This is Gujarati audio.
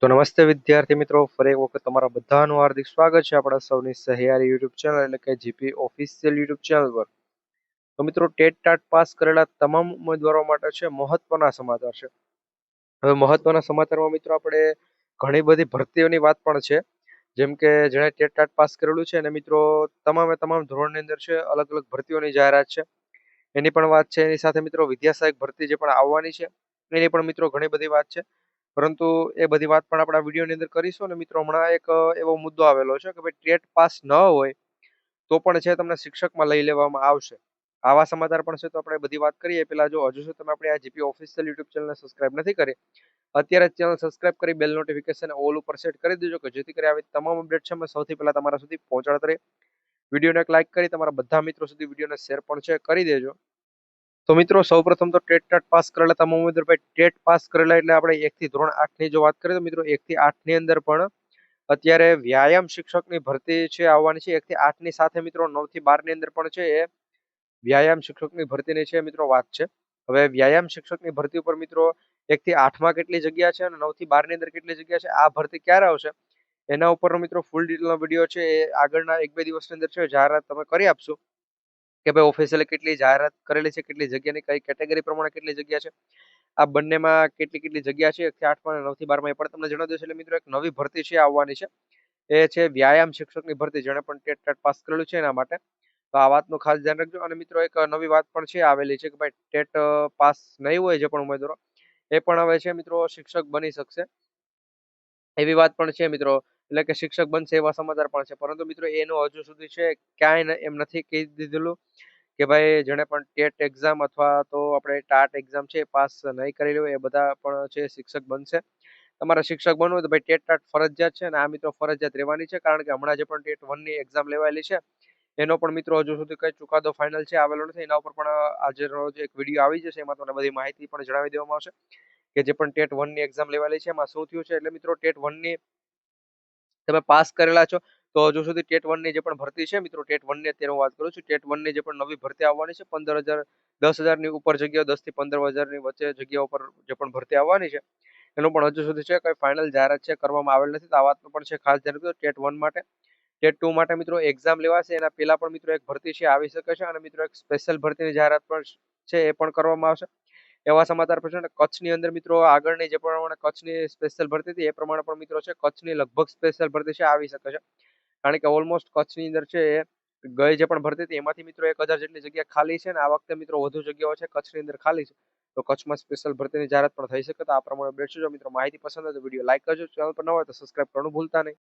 તો નમસ્તે વિદ્યાર્થી મિત્રો, ફરી એક વખત તમારા બધાનું હાર્દિક સ્વાગત છે આપણા સૌની સહિયારી યુટ્યુબ ચેનલ એટલે કે જીપી ઓફિશિયલ યુટ્યુબ ચેનલ પર. તો મિત્રો, ટેટ ટાટ પાસ કરેલા તમામ ઉમેદવારો માટે છે મહત્વના સમાચાર છે. હવે મહત્વના સમાચારમાં મિત્રો આપણે ઘણી બધી ભરતીઓની વાત પણ છે. જેમ કે જેણે ટેટ ટાટ પાસ કરેલું છે અને મિત્રો તમામે તમામ ધોરણની અંદર છે અલગ અલગ ભરતીઓની જાહેરાત છે એની પણ વાત છે. એની સાથે મિત્રો વિદ્યા સહાયક ભરતી જે પણ આવવાની છે એની પણ મિત્રો ઘણી બધી વાત છે. પરંતુ એ બધી વાત પણ આપણા વિડીયોની અંદર કરીશું. અને મિત્રો હમણાં એક એવો મુદ્દો આવેલો છે કે ભાઈ ટેટ પાસ ન હોય તો પણ છે તમને શિક્ષકમાં લઈ લેવામાં આવશે. આવા સમાચાર પણ છે. તો આપણે બધી વાત કરીએ પેલા જો હજુ સુધી તમે આપણે આ જીપી ઓફિશિયલ યુટ્યુબ ચેનલને સબસ્ક્રાઇબ નથી કરી, અત્યારે જ ચેનલ સબસ્ક્રાઇબ કરી બેલ નોટિફિકેશન ઓલ ઉપર સેટ કરી દેજો કે જેથી કરી આવી તમામ અપડેટ છે મેં સૌથી પહેલા તમારા સુધી પહોંચાડતા રહે. વિડીયોને એક લાઇક કરી તમારા બધા મિત્રો સુધી વિડીયોને શેર પણ છે કરી દેજો. તો મિત્રો સૌપ્રથમ તો ટેટ ટાટ પાસ કરેલા તમામ ઉમેદવાર ભાઈ ટેટ પાસ કરેલા એટલે આપણે 1 થી ધોરણ 8 ની જો વાત કરીએ તો મિત્રો 1 થી 8 ની અંદર પણ અત્યારે વ્યાયામ શિક્ષકની ભરતી છે આવવાની છે. 1 થી 8 ની સાથે મિત્રો 9 થી 12 ની અંદર પણ છે એ વ્યાયામ શિક્ષકની ભરતીની છે મિત્રો વાત છે. હવે વ્યાયામ શિક્ષકની ભરતી ઉપર મિત્રો 1 થી 8 માં કેટલી જગ્યા છે અને 9 થી 12 ની અંદર કેટલી જગ્યા છે, આ ભરતી ક્યારે આવશે એના ઉપરનો મિત્રો ફૂલ ડિટેલનો વિડીયો છે એ આગળના 1-2 દિવસની અંદર છે જાહેરાત તમે કરી આપશો કે ભાઈ ઓફિશિયલી કેટલી જાહેરાત કરેલી છે, કેટલી જગ્યાની કઈ કેટેગરી પ્રમાણે કેટલી જગ્યા છે, આ બંનેમાં કેટલી કેટલી જગ્યા છે 1 થી 8 માં અને 9 થી 12 માં. એ પણ તમને જણાવી દઉં. એટલે મિત્રો એક નવી ભરતી છે આવવાની છે એ છે વ્યાયામ શિક્ષકની ભરતી. જેણે પણ ટેટ ટાટ પાસ કરેલું છે એના માટે તો આ વાતનું ખાસ ધ્યાન રાખજો. અને મિત્રો એક નવી વાત પણ છે આવેલી છે કે ભાઈ ટેટ પાસ નહીં હોય જે પણ ઉમેદવારો એ પણ હવે છે મિત્રો શિક્ષક બની શકશે એવી વાત પણ છે મિત્રો. એટલે કે શિક્ષક બનશે એવા સમાચાર પણ છે. પરંતુ મિત્રો એનું હજુ સુધી છે ક્યાંય એમ નથી કહી દીધેલું કે ભાઈ જેણે પણ ટેટ એક્ઝામ અથવા તો આપણે ટાટ એક્ઝામ છે પાસ નહીં કરેલી હોય એ બધા પણ છે શિક્ષક બનશે. તમારે શિક્ષક બનવું હોય તો ભાઈ ટેટ ટાટ ફરજિયાત છે અને આ મિત્રો ફરજિયાત રહેવાની છે. કારણ કે હમણાં જે પણ ટેટ 1 ની એક્ઝામ લેવાયેલી છે એનો પણ મિત્રો હજુ સુધી કઈ ચુકાદો ફાઇનલ છે આવેલો નથી. એના ઉપર પણ આજે રોજ એક વિડીયો આવી જશે, એમાં તમને બધી માહિતી પણ જણાવી દેવામાં આવશે કે જે પણ ટેટ 1 ની એક્ઝામ લેવાયેલી છે એમાં શું થયું છે. એટલે મિત્રો ટેટ 1 ની તમે પાસ કરેલા છો તો હજુ સુધી ટેટ 1 ની જે પણ ભરતી છે મિત્રો ટેટ 1 ની અત્યારે હું વાત કરું છું. ટેટ 1 ની જે પણ નવી ભરતી આવવાની છે 15,000 10,000 ની ઉપર જગ્યાઓ, 10 થી 15,000 ની વચ્ચે જગ્યાઓ પર જે પણ ભરતી આવવાની છે એનું પણ હજુ સુધી છે કઈ ફાઇનલ જાહેરાત છે કરવામાં આવેલ નથી. તો આ વાતનું પણ છે ખાસ ધ્યાન રાખજો. ટેટ 1 માટે ટેટ 2 માટે મિત્રો એક્ઝામ લેવાશે એના પહેલા પણ મિત્રો એક ભરતી છે આવી શકે છે. અને મિત્રો એક સ્પેશિયલ ભરતીની જાહેરાત પણ છે એ પણ કરવામાં આવશે એવા સમાચાર પણ છે. અને કચ્છની અંદર મિત્રો આગળની જે પ્રમાણે કચ્છની સ્પેશિયલ ભરતી હતી એ પ્રમાણે પણ મિત્રો છે કચ્છની લગભગ સ્પેશિયલ ભરતી છે આવી શકે છે. કારણ કે ઓલમોસ્ટ કચ્છની અંદર છે એ ગઈ જે પણ ભરતી હતી એમાંથી મિત્રો 1,000 જેટલી જગ્યા ખાલી છે અને આ વખતે મિત્રો વધુ જગ્યાઓ છે કચ્છની અંદર ખાલી છે. તો કચ્છમાં સ્પેશિયલ ભરતીની જાહેરાત પણ થઈ શકે. તો આ પ્રમાણે અપડેટ છે. જો મિત્રો માહિતી પસંદ હોય તો વિડીયો લાઈક કરજો, ચેનલ પર ન હોય તો સબસ્ક્રાઇબ કરવાનું ભૂલતા નહીં.